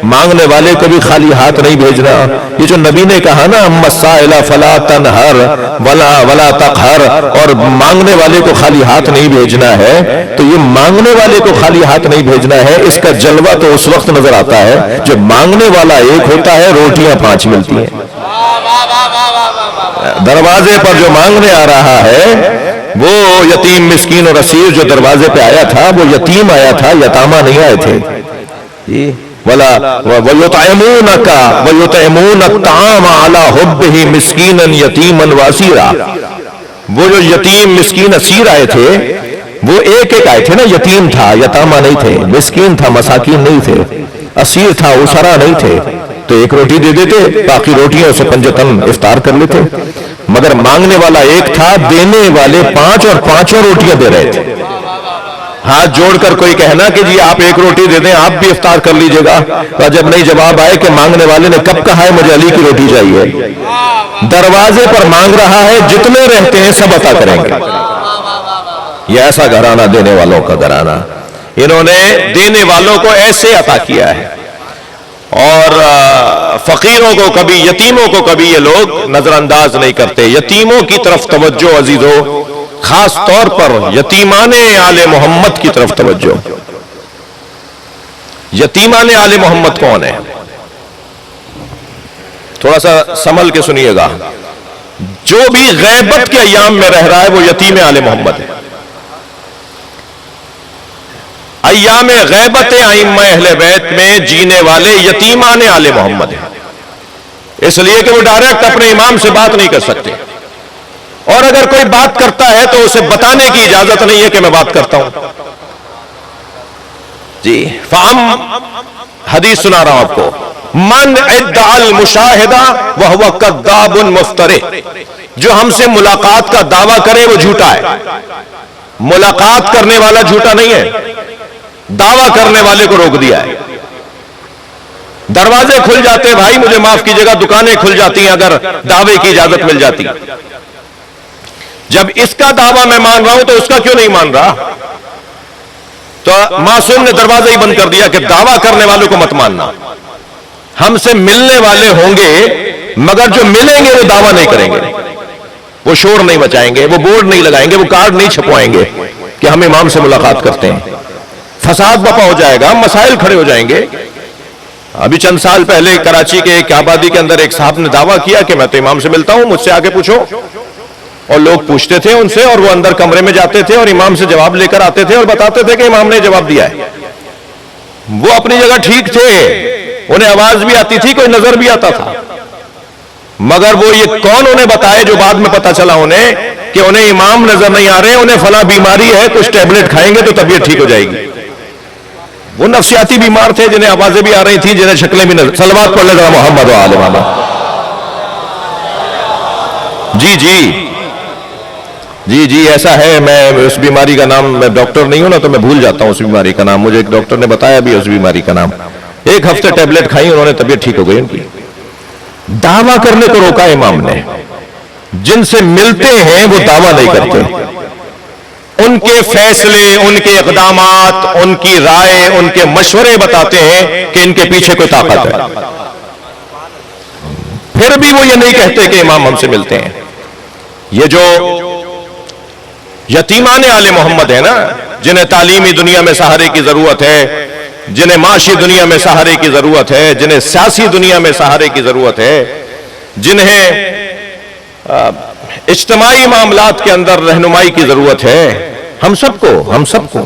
مانگنے والے کو بھی خالی ہاتھ نہیں بھیجنا۔ یہ جو نبی نے کہا نا اما السائل فلا تنہر ولا تقہر، اور مانگنے والے کو خالی ہاتھ نہیں بھیجنا ہے، تو یہ مانگنے والے کو خالی ہاتھ نہیں بھیجنا ہے، اس کا جلوہ تو اس وقت نظر آتا ہے جب مانگنے والا ایک ہوتا ہے، روٹیاں 5 ملتی ہیں۔ دروازے پر جو مانگنے آ رہا ہے وہ یتیم مسکین اور اسیر جو دروازے پہ آیا تھا وہ یتیم آیا تھا، یتامہ نہیں آئے تھے۔ وَيُطْعِمُونَكَ وَيُطْعِمُونَ الطَّعَامَ عَلَى حُبِّهِ مِسْكِينًا يَتِيمًا وَأَسِيرًا۔ وہ جو یتیم مسکین اسیر آئے تھے وہ ایک ایک آئے تھے نا، یتیم تھا، یتامہ نہیں تھے، مسکین تھا، مساکین نہیں تھے، اسیر تھا، اسرا نہیں تھے، تو ایک روٹی دے دیتے، باقی روٹیاں اسے پنجتن افطار کر لیتے۔ مگر مانگنے والا ایک تھا، دینے والے 5 اور 5 روٹیاں دے رہے تھے۔ ہاتھ جوڑ کر کوئی کہنا کہ جی آپ ایک روٹی دے دیں آپ بھی افطار کر لیجئے گا، تو جب نہیں جواب آئے کہ مانگنے والے نے کب کہا ہے مجھے علی کی روٹی چاہیے، دروازے پر مانگ رہا ہے، جتنے رہتے ہیں سب عطا کریں گے۔ یہ ایسا گھرانہ دینے والوں کا گھرانہ، انہوں نے دینے والوں کو ایسے عطا کیا ہے، اور فقیروں کو کبھی، یتیموں کو کبھی یہ لوگ نظر انداز نہیں کرتے۔ یتیموں کی طرف توجہ عزیزو، خاص طور پر یتیمان آل محمد کی طرف توجہ۔ یتیمان آل محمد کون ہے؟ تھوڑا سا سنبھل کے سنیے گا۔ جو بھی غیبت کے ایام میں رہ رہا ہے وہ یتیم آل محمد ہے۔ ایام غیبت ائمہ اہل بیت میں جینے والے یتیمان آل محمد ہیں، اس لیے کہ وہ ڈائریکٹ اپنے امام سے بات نہیں کر سکتے، اور اگر کوئی بات کرتا ہے تو اسے بتانے کی اجازت نہیں ہے کہ میں بات کرتا ہوں۔ جی حدیث سنا رہا ہوں آپ کو، من ادعا المشاہدہ وہو کذاب مفتری، جو ہم سے ملاقات کا دعویٰ کرے وہ جھوٹا ہے۔ ملاقات کرنے والا جھوٹا نہیں ہے، دعویٰ کرنے والے کو روک دیا ہے۔ دروازے کھل جاتے بھائی، مجھے معاف کیجیے گا، دکانیں کھل جاتی ہیں اگر دعوے کی اجازت مل جاتی۔ جب اس کا دعویٰ میں مان رہا ہوں تو اس کا کیوں نہیں مان رہا؟ تو معصوم نے دروازہ ہی بند کر دیا کہ دعویٰ کرنے والوں کو مت ماننا۔ ہم سے ملنے والے ہوں گے مگر جو ملیں گے وہ دعویٰ نہیں کریں گے، وہ شور نہیں مچائیں گے، وہ بورڈ نہیں لگائیں گے، وہ کارڈ نہیں چھپوائیں گے کہ ہم امام سے ملاقات کرتے ہیں۔ فساد بپا ہو جائے گا، مسائل کھڑے ہو جائیں گے۔ ابھی چند سال پہلے کراچی کے ایک آبادی کے اندر ایک صاحب نے دعویٰ کیا کہ میں تو امام سے ملتا ہوں، مجھ سے آگے پوچھو، اور لوگ پوچھتے تھے ان سے، اور وہ اندر کمرے میں جاتے تھے اور امام سے جواب لے کر آتے تھے اور بتاتے تھے کہ امام نے جواب دیا ہے۔ وہ اپنی جگہ ٹھیک تھے، انہیں آواز بھی آتی تھی، کوئی نظر بھی آتا تھا، مگر وہ یہ کون انہیں بتائے جو بعد میں پتا چلا انہیں کہ انہیں امام نظر نہیں آ رہے، انہیں فلاں بیماری ہے، کچھ ٹیبلٹ کھائیں گے تو طبیعت ٹھیک ہو جائے گی۔ وہ نفسیاتی بیمار تھے جنہیں آوازیں بھی آ رہی تھیں، جنہیں شکلیں بھی نظر۔ صلوات پڑھ لے ذرا محمد و آل محمد۔ جی ایسا ہے، میں اس بیماری کا نام، میں ڈاکٹر نہیں ہوں نا تو میں بھول جاتا ہوں اس بیماری کا نام، مجھے ایک ڈاکٹر نے بتایا بھی اس بیماری کا نام۔ 1 ہفتے ٹیبلٹ کھائی، انہوں نے طبیعت ٹھیک ہو گئی ان کی۔ دعویٰ کرنے کو روکا امام نے۔ جن سے ملتے ہیں وہ دعویٰ نہیں کرتے، ان کے فیصلے، ان کے اقدامات، ان کی رائے، ان کے مشورے بتاتے ہیں کہ ان کے پیچھے کوئی طاقت ہے۔ پھر بھی وہ یہ نہیں کہتے کہ امام ہم سے ملتے ہیں۔ یہ جو یتیمان آل محمد ہے نا، جنہیں تعلیمی دنیا میں سہارے کی ضرورت ہے، جنہیں معاشی دنیا میں سہارے کی ضرورت ہے، جنہیں سیاسی دنیا میں سہارے کی ضرورت ہے، جنہیں اجتماعی معاملات کے اندر رہنمائی کی ضرورت ہے، ہم سب کو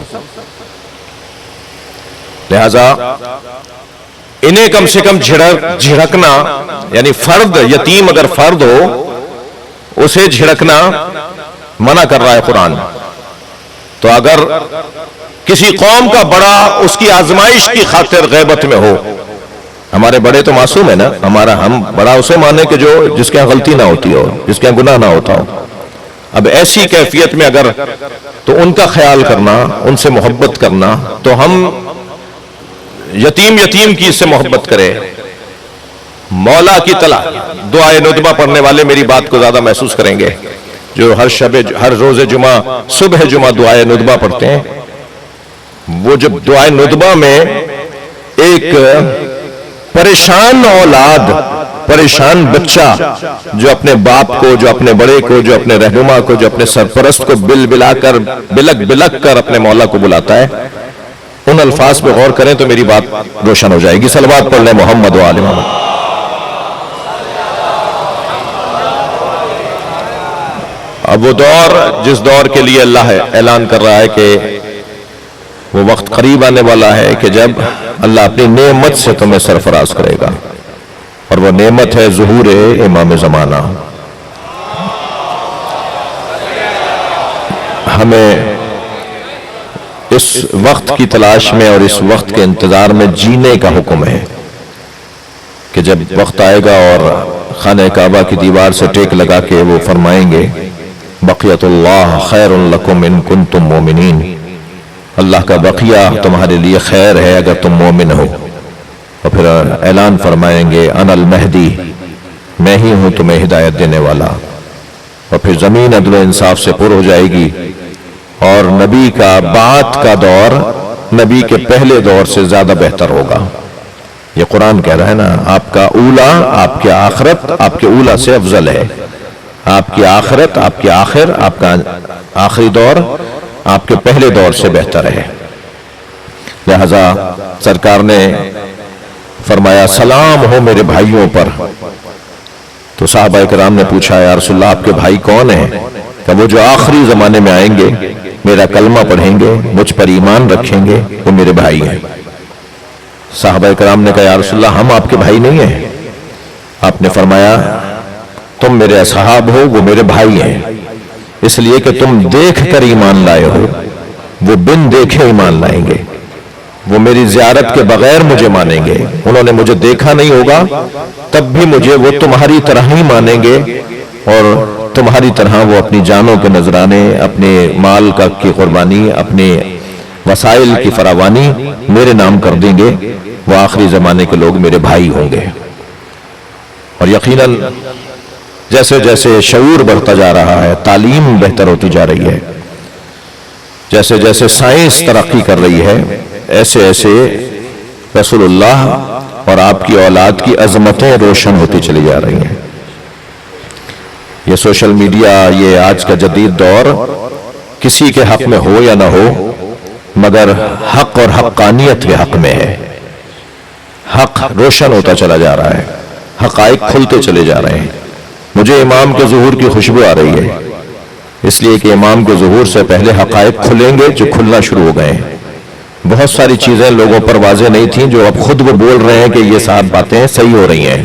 لہذا انہیں کم سے کم جھڑکنا، یعنی فرد، یتیم اگر فرد ہو اسے جھڑکنا منع کر رہا ہے قرآن۔ تو اگر کسی قوم کا بڑا اس کی آزمائش کی خاطر غیبت میں ہو، ہمارے بڑے تو معصوم ہے نا، ہم بڑا اسے مانے کہ جو جس کے یہاں غلطی نہ ہوتی ہو، جس کے یہاں گناہ نہ ہوتا ہو۔ اب ایسی کیفیت میں اگر تو ان کا خیال کرنا، ان سے محبت کرنا، تو ہم یتیم کی سے محبت کرے۔ مولا کی طلب، دعائے ندبہ پڑھنے والے میری بات کو زیادہ محسوس کریں گے، جو ہر روز جمعہ، صبح جمعہ دعائے ندبہ پڑھتے ہیں، وہ جب دعائے ندبہ میں ایک پریشان اولاد، پریشان بچہ جو اپنے باپ کو، جو اپنے بڑے کو، جو اپنے رہنما کو، جو اپنے سرپرست کو بلک بلک کر اپنے مولا کو بلاتا ہے، ان الفاظ پہ غور کریں تو میری بات روشن ہو جائے گی. صلوات پڑھ لیں محمد و آل محمد. اب وہ دور، جس دور کے لیے اللہ اعلان کر رہا ہے کہ وہ وقت قریب آنے والا ہے کہ جب اللہ اپنی نعمت سے تمہیں سرفراز کرے گا، اور وہ نعمت ہے ظہور امام زمانہ. ہمیں اس وقت کی تلاش میں اور اس وقت کے انتظار میں جینے کا حکم ہے کہ جب وقت آئے گا اور خانہ کعبہ کی دیوار سے ٹیک لگا کے وہ فرمائیں گے بقیت اللہ خیر لکم ان کنتم مومنین، اللہ کا بقیہ تمہارے لیے خیر ہے اگر تم مومن ہو. اور پھر اعلان فرمائیں گے انا المہدی، میں ہی ہوں تمہیں ہدایت دینے والا. اور پھر زمین عدل و انصاف سے پر ہو جائے گی، اور نبی کا بعد کا دور نبی کے پہلے دور سے زیادہ بہتر ہوگا. یہ قرآن کہہ رہا ہے نا، آپ کا اولا، آپ کی آخرت آپ کے اولا سے افضل ہے. آپ کی آخرت، آپ کی آخر، آپ کا آخری دور آپ کے پہلے دور سے بہتر ہے. لہذا سرکار نے فرمایا سلام ہو میرے بھائیوں پر. تو صحابہ کرام نے پوچھا یا رسول اللہ آپ کے بھائی کون ہیں؟ کہ وہ جو آخری زمانے میں آئیں گے، میرا کلمہ پڑھیں گے، مجھ پر ایمان رکھیں گے، وہ میرے بھائی ہیں. صحابہ کرام نے کہا یا رسول اللہ ہم آپ کے بھائی نہیں ہیں. آپ نے فرمایا تم میرے اصحاب ہو، وہ میرے بھائی ہیں، اس لیے کہ تم دیکھ کر ایمان لائے ہو، وہ بن دیکھے ایمان لائیں گے. وہ میری زیارت کے بغیر مجھے مانیں گے. انہوں نے مجھے دیکھا نہیں ہوگا تب بھی مجھے وہ تمہاری طرح ہی مانیں گے، اور تمہاری طرح وہ اپنی جانوں کے نذرانے، اپنے مال کی قربانی، اپنے وسائل کی فراوانی میرے نام کر دیں گے. وہ آخری زمانے کے لوگ میرے بھائی ہوں گے. اور یقیناً جیسے جیسے شعور بڑھتا جا رہا ہے، تعلیم بہتر ہوتی جا رہی ہے، جیسے جیسے سائنس ترقی کر رہی ہے، ایسے ایسے رسول اللہ اور آپ کی اولاد کی عظمتیں روشن ہوتی چلی جا رہی ہیں. یہ سوشل میڈیا، یہ آج کا جدید دور کسی کے حق میں ہو یا نہ ہو مگر حق اور حقانیت کے حق میں ہے. حق روشن ہوتا چلا جا رہا ہے، حقائق کھلتے چلے جا رہے ہیں. مجھے امام کے ظہور کی خوشبو آ رہی ہے، اس لیے کہ امام کے ظہور سے پہلے حقائق کھلیں گے جو کھلنا شروع ہو گئے ہیں. بہت ساری چیزیں لوگوں پر واضح نہیں تھیں جو اب خود وہ بول رہے ہیں کہ یہ صاحب باتیں صحیح ہو رہی ہیں،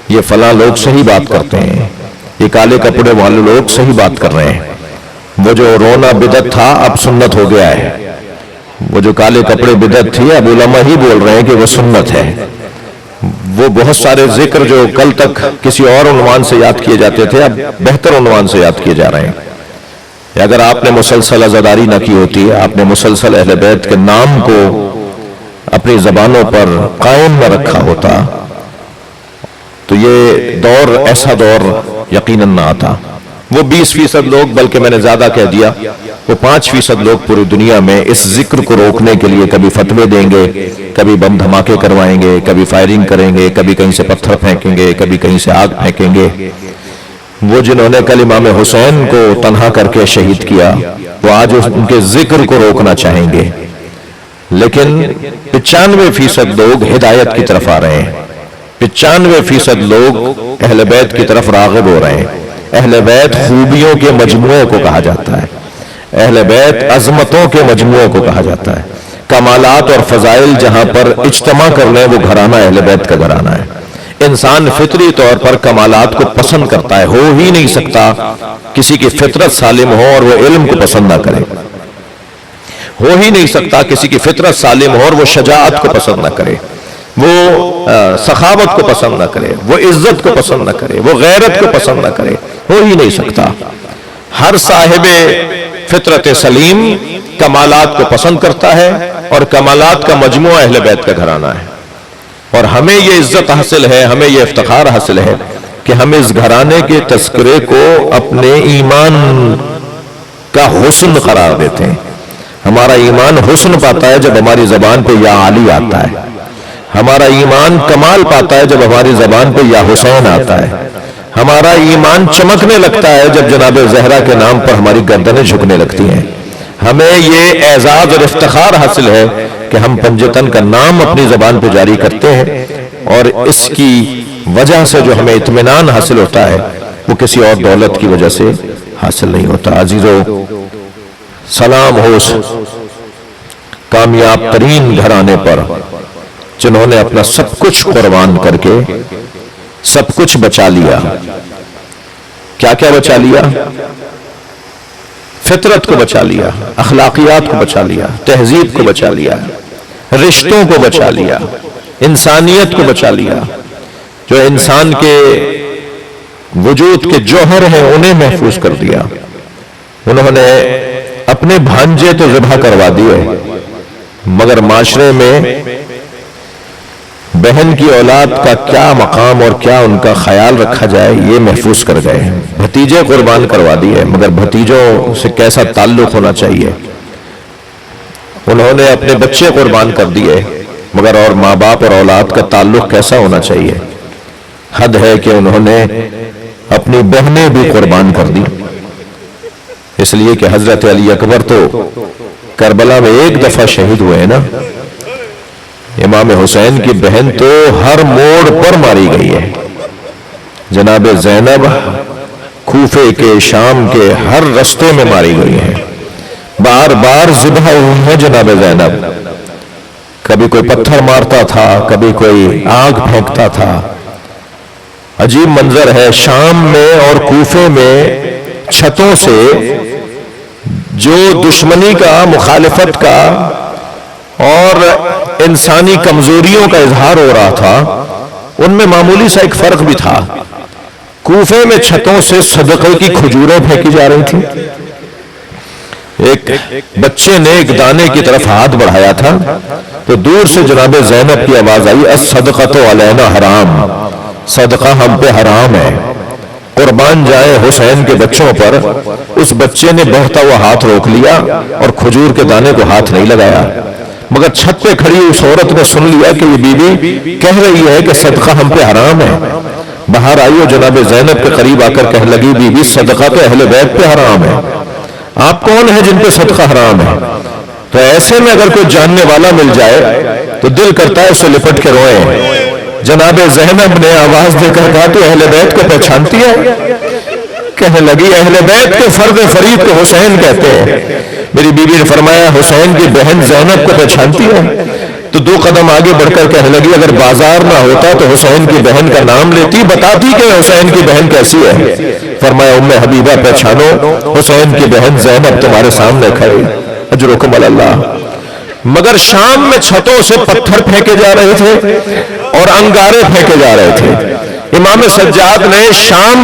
یہ فلاں لوگ صحیح بات کرتے ہیں، یہ کالے کپڑے والے لوگ صحیح بات کر رہے ہیں. وہ جو رونا بدعت تھا اب سنت ہو گیا ہے. وہ جو کالے کپڑے بدعت تھی اب علماء ہی بول رہے ہیں کہ وہ سنت ہے. وہ بہت سارے ذکر جو کل تک کسی اور عنوان سے یاد کیے جاتے تھے اب بہتر عنوان سے یاد کیے جا رہے ہیں. اگر آپ نے مسلسل عزاداری نہ کی ہوتی، آپ نے مسلسل اہل بیت کے نام کو اپنی زبانوں پر قائم نہ رکھا ہوتا تو یہ دور ایسا دور یقیناً نہ آتا. وہ 20% لوگ، بلکہ میں نے زیادہ کہہ دیا، وہ 5% لوگ پوری دنیا میں اس ذکر کو روکنے کے لیے کبھی فتوے دیں گے، کبھی بم دھماکے کروائیں گے، کبھی فائرنگ کریں گے، کبھی کہیں سے پتھر پھینکیں گے، کبھی کہیں سے آگ پھینکیں گے. وہ جنہوں نے کل امام حسین کو تنہا کر کے شہید کیا وہ آج ان کے ذکر کو روکنا چاہیں گے. لیکن 95% لوگ ہدایت کی طرف آ رہے ہیں، 95% لوگ اہل بیت کی طرف راغب ہو رہے ہیں. اہل بیت خوبیوں کے مجموعے کو کہا جاتا ہے، اہل بیت عظمتوں کے مجموعے کو کہا جاتا ہے. کمالات اور فضائل جہاں پر اجتماع کر لیں وہ گھرانہ اہل بیت کا گھرانہ ہے. انسان فطری طور پر کمالات کو پسند کرتا ہے. ہو ہی نہیں سکتا کسی کی فطرت سالم ہو اور وہ علم کو پسند نہ کرے. ہو ہی نہیں سکتا کسی کی فطرت سالم ہو اور وہ شجاعت کو پسند نہ کرے، وہ سخاوت کو پسند نہ کرے، وہ عزت کو پسند نہ کرے، وہ غیرت کو پسند نہ کرے. ہو ہی نہیں سکتا. ہر صاحب فطرت سلیم کمالات کو پسند کرتا ہے اور کمالات کا مجموعہ اہل بیت کا گھرانہ ہے. اور ہمیں یہ عزت حاصل ہے، ہمیں یہ افتخار حاصل ہے کہ ہم اس گھرانے کے تذکرے کو اپنے ایمان کا حسن قرار دیتے ہیں. ہمارا ایمان حسن پاتا ہے جب ہماری زبان پہ یا علی آتا ہے. ہمارا ایمان کمال پاتا ہے جب ہماری زبان پہ یا حسین آتا ہے. ہمارا ایمان چمکنے لگتا ہے جب جناب زہرا کے نام پر ہماری گردنیں جھکنے لگتی ہیں. ہمیں یہ اعزاز اور افتخار حاصل ہے کہ ہم پنجتن کا نام اپنی زبان پہ جاری کرتے ہیں، اور اس کی وجہ سے جو ہمیں اطمینان حاصل ہوتا ہے وہ کسی اور دولت کی وجہ سے حاصل نہیں ہوتا. عزیزو، سلام ہو اس کامیاب ترین گھرانے پر جنہوں نے اپنا سب کچھ قربان کر کے سب کچھ بچا لیا. کیا کیا بچا لیا؟ فطرت کو بچا لیا، اخلاقیات کو بچا لیا، تہذیب کو بچا لیا، رشتوں کو بچا لیا، انسانیت کو بچا لیا. جو انسان کے وجود کے جوہر ہیں انہیں محفوظ کر دیا. انہوں نے اپنے بھانجے تو ذبح کروا دیے، مگر معاشرے میں بہن کی اولاد کا کیا مقام اور کیا ان کا خیال رکھا جائے یہ محفوظ کر گئے. بھتیجے قربان کروا دیے، مگر بھتیجوں سے کیسا تعلق ہونا چاہیے. انہوں نے اپنے بچے قربان کر دیے، مگر اور ماں باپ اور اولاد کا تعلق کیسا ہونا چاہیے. حد ہے کہ انہوں نے اپنی بہنیں بھی قربان کر دی. اس لیے کہ حضرت علی اکبر تو کربلا میں ایک دفعہ شہید ہوئے ہیں نا. امام حسین کی بہن تو ہر موڑ پر ماری گئی ہے. جناب زینب کوفے کے، شام کے ہر رستے میں ماری گئی ہے. بار بار ذبح ہوئی ہے جناب زینب. کبھی کوئی پتھر مارتا تھا، کبھی کوئی آگ پھینکتا تھا. عجیب منظر ہے. شام میں اور کوفے میں چھتوں سے جو دشمنی کا، مخالفت کا اور انسانی کمزوریوں کا اظہار ہو رہا تھا، ان میں معمولی سا ایک فرق بھی تھا. کوفے میں چھتوں سے صدقے کی کھجوریں پھینکی جا رہی تھی. ایک بچے نے ایک دانے کی طرف ہاتھ بڑھایا تھا تو دور سے جناب زینب کی آواز آئی، الصدقۃ علینا حرام، صدقہ ہم پہ حرام ہے، قربان جائے حسین کے بچوں پر. اس بچے نے بہتا ہوا ہاتھ روک لیا اور کھجور کے دانے کو ہاتھ نہیں لگایا. مگر چھت پہ کھڑی اس عورت نے سن لیا کہ یہ بیوی کہہ رہی ہے کہ صدقہ ہم پہ حرام ہے. باہر آئی اور جناب زینب کے قریب آ کر کہنے لگی، بیوی صدقہ تو اہل بیت پہ حرام ہے، آپ کون ہیں جن پہ صدقہ حرام ہے؟ تو ایسے میں اگر کوئی جاننے والا مل جائے تو دل کرتا ہے اسے لپٹ کے روئیں. جناب زینب نے آواز دے کر کہا، تو اہل بیت کو پہچانتی ہے؟ کہنے لگی، اہل بیت کے فرد فرید کو حسین کہتے ہیں. میری بیوی نے فرمایا، حسین کی بہن زینب کو پہچانتی ہے؟ تو دو قدم آگے بڑھ کر کہنے لگی، اگر بازار نہ ہوتا تو حسین کی بہن کا نام لیتی، بتاتی کہ حسین کی بہن کیسی ہے. فرمایا، ام حبیبہ پہچانو، حسین کی بہن زینب تمہارے سامنے کھڑی، اجرکم اللہ. مگر شام میں چھتوں سے پتھر پھینکے جا رہے تھے اور انگارے پھینکے جا رہے تھے. امام سجاد نے شام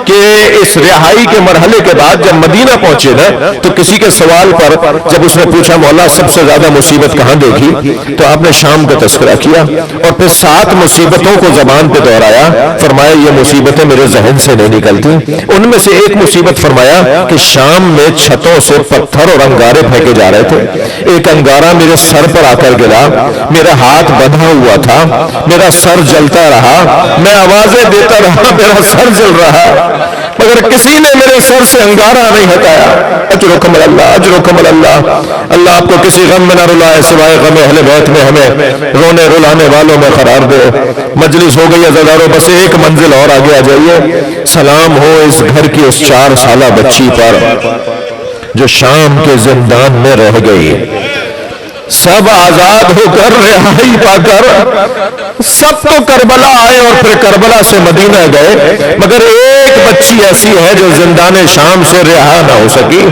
کے اس رہائی کے مرحلے کے بعد جب مدینہ پہنچے نا تو کسی کے سوال پر جب اس نے پوچھا، مولا سب سے زیادہ مصیبت کہاں دیکھی؟ تو آپ نے شام کا تذکرہ کیا اور پھر 7 مصیبتوں کو زبان پہ دہرایا. فرمایا، یہ مصیبتیں میرے ذہن سے نہیں نکلتی. ان میں سے ایک مصیبت فرمایا کہ شام میں چھتوں سے پتھر اور انگارے پھینکے جا رہے تھے. ایک انگارہ میرے سر پر آ کر گرا، میرا ہاتھ بندھا ہوا تھا، میرا سر جلتا رہا، میں آوازیں دیتا رہا، میرا سر جل رہا، مگر کسی نے میرے سر سے انگارہ نہیں ہٹایا. اجرکم اللہ، اجرکم اللہ. اللہ آپ کو کسی غم میں نہ رلائے سوائے غم اہل بیت میں. ہمیں رونے رلانے والوں میں قرار دے. مجلس ہو گئی عزادارو، بس ایک منزل اور آگے آ جائیے. سلام ہو اس گھر کی اس 4 سالہ بچی پر جو شام کے زندان میں رہ گئی. سب آزاد ہو کر، رہائی پا کر سب تو کربلا آئے اور پھر کربلا سے مدینہ گئے، مگر ایک بچی ایسی ہے جو زندان شام سے رہا نہ ہو سکی.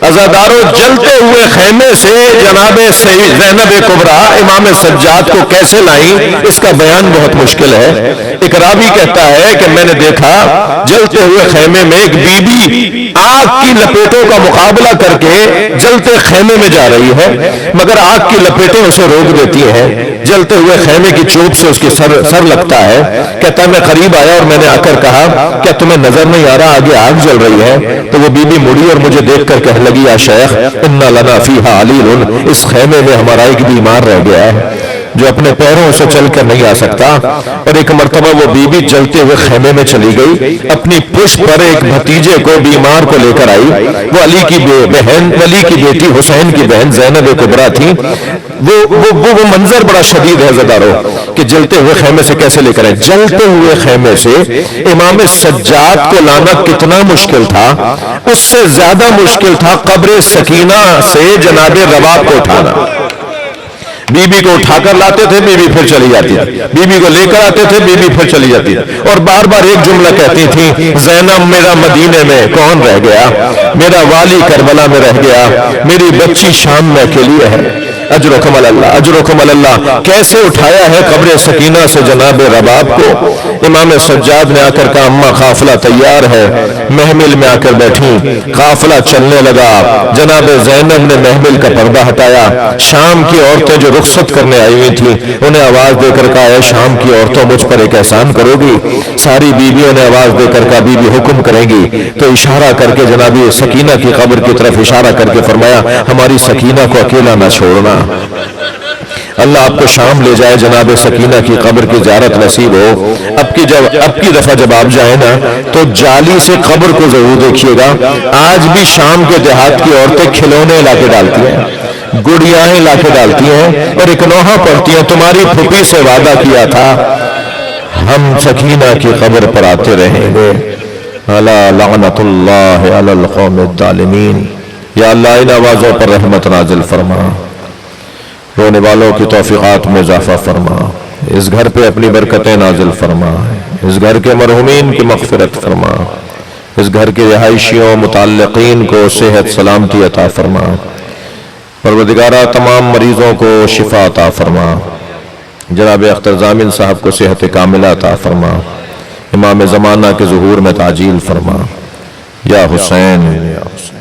عزاداروں، جلتے ہوئے خیمے سے جناب زینب کبریٰ امام سجاد کو کیسے لائیں، اس کا بیان بہت مشکل ہے. ایک راوی کہتا ہے کہ میں نے دیکھا جلتے ہوئے خیمے میں ایک بی بی آگ کی لپیٹوں کا مقابلہ کر کے جلتے خیمے میں جا رہی ہے، مگر آگ کی لپیٹیں اسے روک دیتی ہیں۔ جلتے ہوئے خیمے کی چوب سے اس کی سر لگتا ہے۔ کہتا ہے میں قریب آیا اور میں نے آ کر کہا کیا تمہیں نظر نہیں آ رہا آگے آگ جل رہی ہے؟ تو وہ بی بی مڑی اور مجھے دیکھ کر کہنے لگی یا شیخ انا لنا فیہا علیل، اس خیمے میں ہمارا ایک بیمار رہ گیا ہے جو اپنے پیروں سے چل کر نہیں آ سکتا۔ اور ایک مرتبہ وہ بی بی جلتے ہوئے خیمے میں چلی گئی، اپنی پشت پر ایک بھتیجے کو بیمار کو لے کر آئی۔ وہ علی کی بیٹی حسین کی بہن زینب کبریٰ تھی۔ وہ منظر بڑا شدید ہے زدارو کہ جلتے ہوئے خیمے سے کیسے لے کر آئے۔ جلتے ہوئے خیمے سے امام سجاد کو لانا کتنا مشکل تھا، اس سے زیادہ مشکل تھا قبر سکینہ سے جناب رباب کو اٹھانا۔ بی بی کو اٹھا کر لاتے تھے، بی بی پھر چلی جاتی تھی، بی بی کو لے کر آتے تھے، بی بی پھر چلی جاتی تھی، اور بار بار ایک جملہ کہتی تھی زینب میرا مدینے میں کون رہ گیا، میرا والی کربلا میں رہ گیا، میری بچی شام میں اکیلی ہے۔ اجرکم اللہ اجرکم اللہ۔ کیسے اٹھایا ہے قبر سکینہ سے جناب رباب کو۔ امام سجاد نے آ کر کہا اماں قافلہ تیار ہے۔ محمل میں آ کر بیٹھی، قافلہ چلنے لگا۔ جناب زینب نے محمل کا پردہ ہٹایا۔ شام کی عورتیں جو رخصت کرنے آئی ہوئی تھیں انہیں آواز دے کر کہا اے شام کی عورتوں مجھ پر ایک احسان کرو گی؟ ساری بیویوں نے آواز دے کر کہا بی بی حکم کریں گی۔ تو اشارہ کر کے جناب سکینہ کی قبر کی طرف اشارہ کر کے فرمایا ہماری سکینہ کو اکیلا نہ چھوڑنا، اللہ آپ کو شام لے جائے، جناب سکینہ کی قبر کی زیارت نصیب ہو۔ اب کی دفعہ جب آپ جائیں نا تو جالی سے قبر کو ضرور دیکھیے گا۔ آج بھی شام کے دیہات کی عورتیں کھلونے لا کے ڈالتی ہیں، گڑیاں لا کے ڈالتی ہیں اور ایک نوحہ پڑھتی ہیں تمہاری پھوپھی سے وعدہ کیا تھا ہم سکینہ کی قبر پر آتے رہیں گے۔ الا لعنت اللہ علی القوم الظالمین۔ یا اللہ ان آوازوں پر رحمت نازل فرما، رونے والوں کی توفیقات میں اضافہ فرما، اس گھر پہ اپنی برکتیں نازل فرما، اس گھر کے مرحومین کی مغفرت فرما، اس گھر کے رہائشیوں متعلقین کو صحت سلامتی عطا فرما، پروردگارہ تمام مریضوں کو شفا عطا فرما، جناب اختر ضامن صاحب کو صحت کاملہ عطا فرما، امام زمانہ کے ظہور میں تعجیل فرما، یا حسین یا حسین۔